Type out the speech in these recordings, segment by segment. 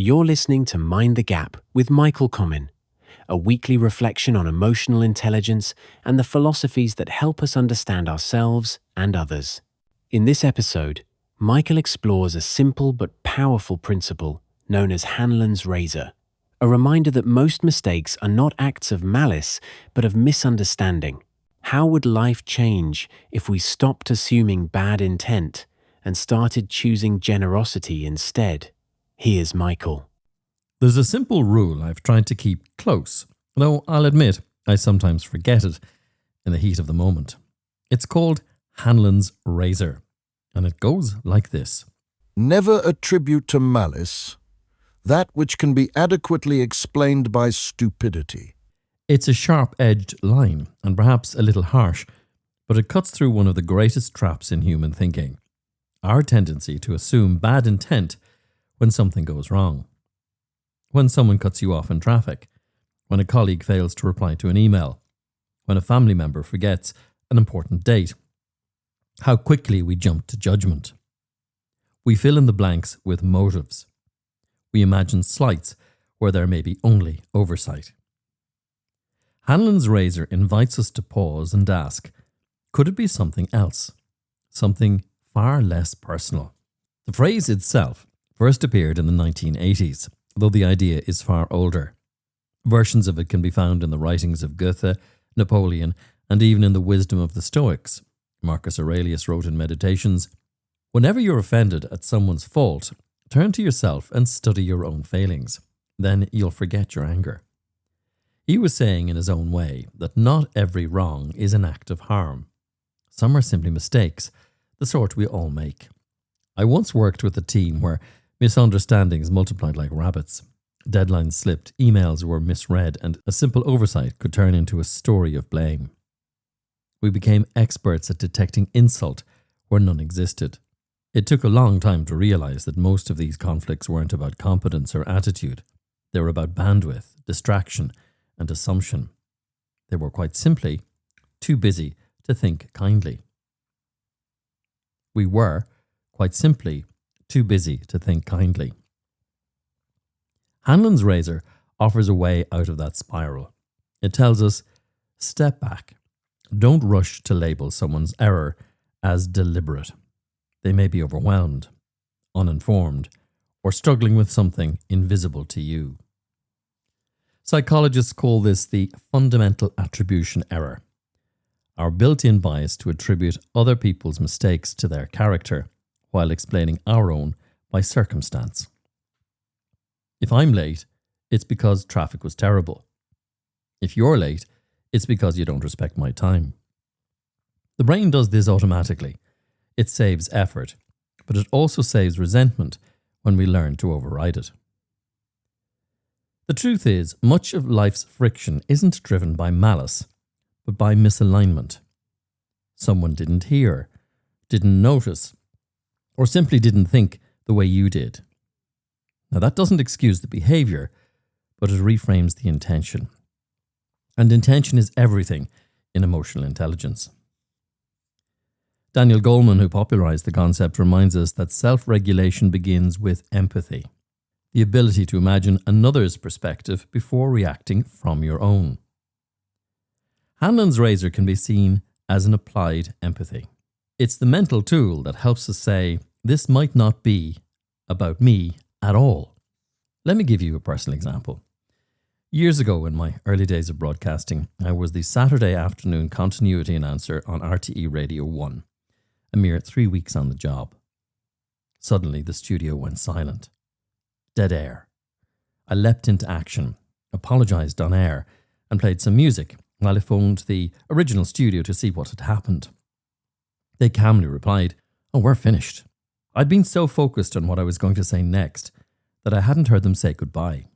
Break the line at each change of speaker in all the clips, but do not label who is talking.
You're listening to Mind the Gap with Michael Comyn, a weekly reflection on emotional intelligence and the philosophies that help us understand ourselves and others. In this episode, Michael explores a simple but powerful principle known as Hanlon's razor, a reminder that most mistakes are not acts of malice but of misunderstanding. How would life change if we stopped assuming bad intent and started choosing generosity instead? Here's Michael.
There's a simple rule I've tried to keep close, though I'll admit I sometimes forget it in the heat of the moment. It's called Hanlon's razor, and it goes like this.
Never attribute to malice that which can be adequately explained by stupidity.
It's a sharp-edged line, and perhaps a little harsh, but it cuts through one of the greatest traps in human thinking: our tendency to assume bad intent when something goes wrong. When someone cuts you off in traffic, when a colleague fails to reply to an email, when a family member forgets an important date, how quickly we jump to judgment. We fill in the blanks with motives. We imagine slights where there may be only oversight. Hanlon's razor invites us to pause and ask, could it be something else? Something far less personal? The phrase itself first appeared in the 1980s, though the idea is far older. Versions of it can be found in the writings of Goethe, Napoleon, and even in the wisdom of the Stoics. Marcus Aurelius wrote in Meditations, "Whenever you're offended at someone's fault, turn to yourself and study your own failings. Then you'll forget your anger." He was saying in his own way that not every wrong is an act of harm. Some are simply mistakes, the sort we all make. I once worked with a team where misunderstandings multiplied like rabbits. Deadlines slipped, emails were misread, and a simple oversight could turn into a story of blame. We became experts at detecting insult where none existed. It took a long time to realize that most of these conflicts weren't about competence or attitude. They were about bandwidth, distraction, and assumption. They were quite simply too busy to think kindly. We were, quite simply, too busy to think kindly. Hanlon's razor offers a way out of that spiral. It tells us, step back. Don't rush to label someone's error as deliberate. They may be overwhelmed, uninformed, or struggling with something invisible to you. Psychologists call this the fundamental attribution error, our built-in bias to attribute other people's mistakes to their character, while explaining our own by circumstance. If I'm late, it's because traffic was terrible. If you're late, it's because you don't respect my time. The brain does this automatically. It saves effort, but it also saves resentment when we learn to override it. The truth is, much of life's friction isn't driven by malice, but by misalignment. Someone didn't hear, didn't notice, or simply didn't think the way you did. Now that doesn't excuse the behaviour, but it reframes the intention. And intention is everything in emotional intelligence. Daniel Goleman, who popularised the concept, reminds us that self-regulation begins with empathy, the ability to imagine another's perspective before reacting from your own. Hanlon's razor can be seen as an applied empathy. It's the mental tool that helps us say, this might not be about me at all. Let me give you a personal example. Years ago, in my early days of broadcasting, I was the Saturday afternoon continuity announcer on RTE Radio 1, a mere 3 weeks on the job. Suddenly, the studio went silent. Dead air. I leapt into action, apologised on air, and played some music while I phoned the original studio to see what had happened. They calmly replied, "Oh, we're finished." I'd been so focused on what I was going to say next that I hadn't heard them say goodbye.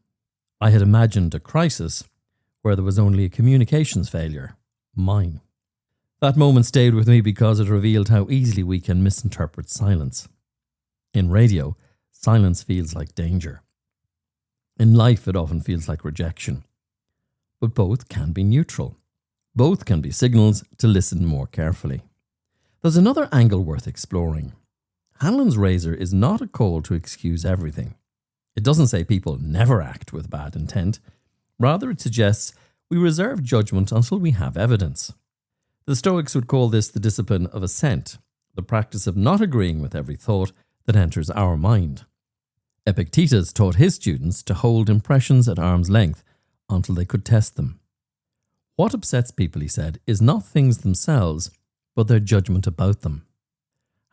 I had imagined a crisis where there was only a communications failure, mine. That moment stayed with me because it revealed how easily we can misinterpret silence. In radio, silence feels like danger. In life, it often feels like rejection. But both can be neutral. Both can be signals to listen more carefully. There's another angle worth exploring. Hanlon's razor is not a call to excuse everything. It doesn't say people never act with bad intent. Rather, it suggests we reserve judgment until we have evidence. The Stoics would call this the discipline of assent, the practice of not agreeing with every thought that enters our mind. Epictetus taught his students to hold impressions at arm's length until they could test them. What upsets people, he said, is not things themselves, but their judgment about them.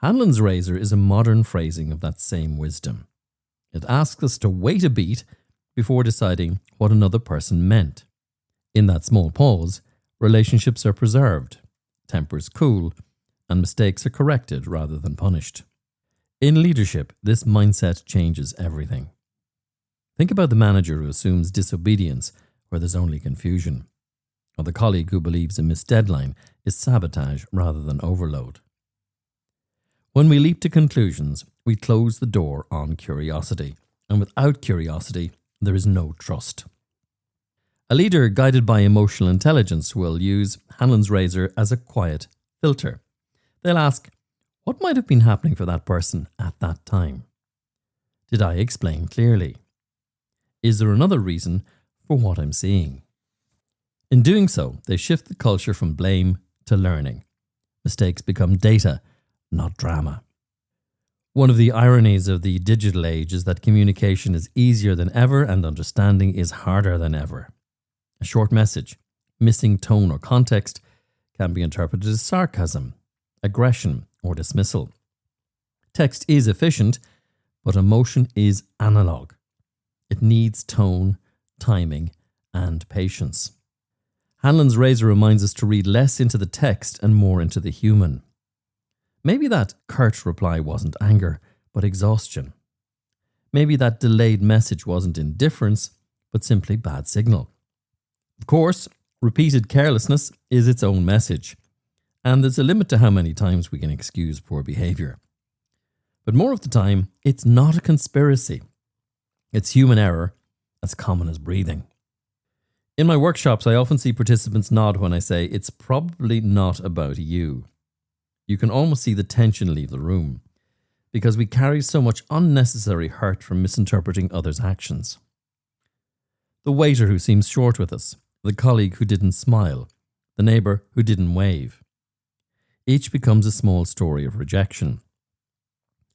Hanlon's razor is a modern phrasing of that same wisdom. It asks us to wait a beat before deciding what another person meant. In that small pause, relationships are preserved, tempers cool, and mistakes are corrected rather than punished. In leadership, this mindset changes everything. Think about the manager who assumes disobedience where there's only confusion, or the colleague who believes a missed deadline is sabotage rather than overload. When we leap to conclusions, we close the door on curiosity, and without curiosity, there is no trust. A leader guided by emotional intelligence will use Hanlon's razor as a quiet filter. They'll ask, what might have been happening for that person at that time? Did I explain clearly? Is there another reason for what I'm seeing? In doing so, they shift the culture from blame to learning. Mistakes become data, not drama. One of the ironies of the digital age is that communication is easier than ever and understanding is harder than ever. A short message, missing tone or context, can be interpreted as sarcasm, aggression, or dismissal. Text is efficient, but emotion is analog. It needs tone, timing, and patience. Hanlon's razor reminds us to read less into the text and more into the human. Maybe that curt reply wasn't anger, but exhaustion. Maybe that delayed message wasn't indifference, but simply bad signal. Of course, repeated carelessness is its own message, and there's a limit to how many times we can excuse poor behaviour. But more of the time, it's not a conspiracy. It's human error as common as breathing. In my workshops, I often see participants nod when I say, it's probably not about you. You can almost see the tension leave the room, because we carry so much unnecessary hurt from misinterpreting others' actions. The waiter who seems short with us, the colleague who didn't smile, the neighbour who didn't wave. Each becomes a small story of rejection.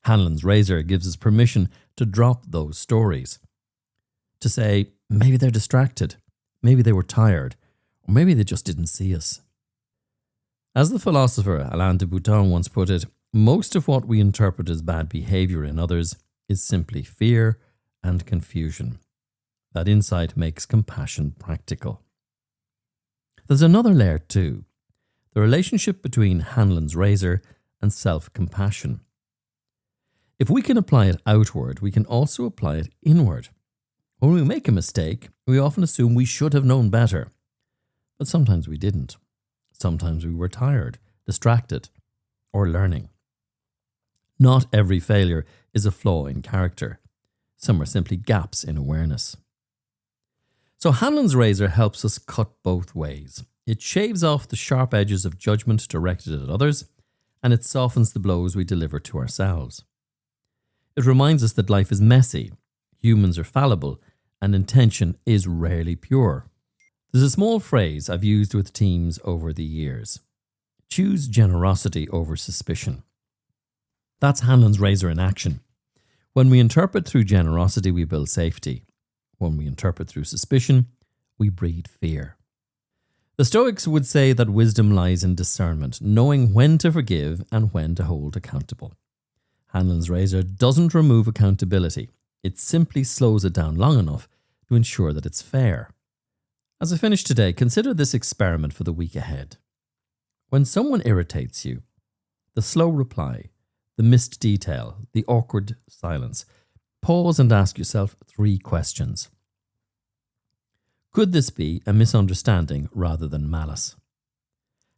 Hanlon's razor gives us permission to drop those stories. To say, maybe they're distracted, maybe they were tired, or maybe they just didn't see us. As the philosopher Alain de Botton once put it, most of what we interpret as bad behaviour in others is simply fear and confusion. That insight makes compassion practical. There's another layer too, the relationship between Hanlon's razor and self-compassion. If we can apply it outward, we can also apply it inward. When we make a mistake, we often assume we should have known better. But sometimes we didn't. Sometimes we were tired, distracted, or learning. Not every failure is a flaw in character. Some are simply gaps in awareness. So Hanlon's razor helps us cut both ways. It shaves off the sharp edges of judgment directed at others, and it softens the blows we deliver to ourselves. It reminds us that life is messy, humans are fallible, and intention is rarely pure. There's a small phrase I've used with teams over the years. Choose generosity over suspicion. That's Hanlon's razor in action. When we interpret through generosity, we build safety. When we interpret through suspicion, we breed fear. The Stoics would say that wisdom lies in discernment, knowing when to forgive and when to hold accountable. Hanlon's razor doesn't remove accountability. It simply slows it down long enough to ensure that it's fair. As I finish today, consider this experiment for the week ahead. When someone irritates you, the slow reply, the missed detail, the awkward silence, pause and ask yourself 3 questions. Could this be a misunderstanding rather than malice?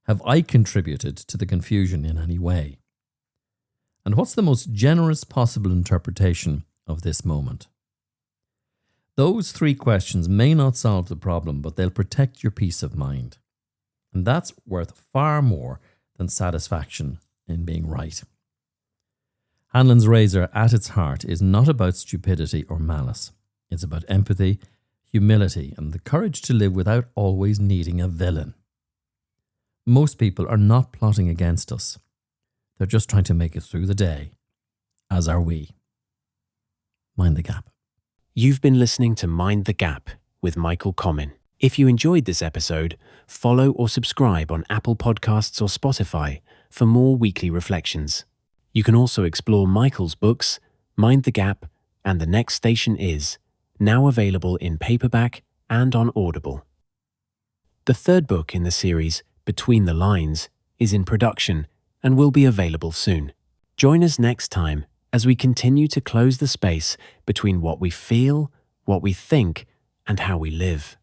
Have I contributed to the confusion in any way? And what's the most generous possible interpretation of this moment? Those 3 questions may not solve the problem, but they'll protect your peace of mind. And that's worth far more than satisfaction in being right. Hanlon's razor at its heart is not about stupidity or malice. It's about empathy, humility, and the courage to live without always needing a villain. Most people are not plotting against us. They're just trying to make it through the day, as are we. Mind the gap.
You've been listening to Mind the Gap with Michael Comyn. If you enjoyed this episode, follow or subscribe on Apple Podcasts or Spotify for more weekly reflections. You can also explore Michael's books, Mind the Gap and The Next Station Is, now available in paperback and on Audible. The third book in the series, Between the Lines, is in production and will be available soon. Join us next time as we continue to close the space between what we feel, what we think, and how we live.